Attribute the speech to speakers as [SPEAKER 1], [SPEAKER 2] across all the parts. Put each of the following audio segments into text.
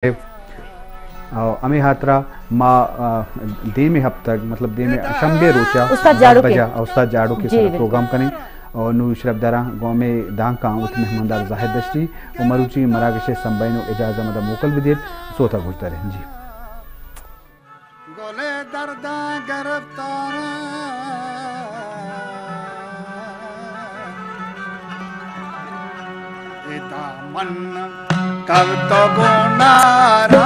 [SPEAKER 1] अमी हात्रा मा देमी हफ्ता मतलब देमी शंबे रोचा उस्ताद जाड़ो के साथ प्रोग्राम करें और नु शरबदारा गांव में दांग का उत मेहमानदार जाहिद दस्ती उमरुची मराकश संबैनो इजाज़त मदा मोकल भी देत सोता गुजता रहे जी गोले दर्दा गिरफ्तार दामन कब तो नारा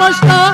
[SPEAKER 2] Basta,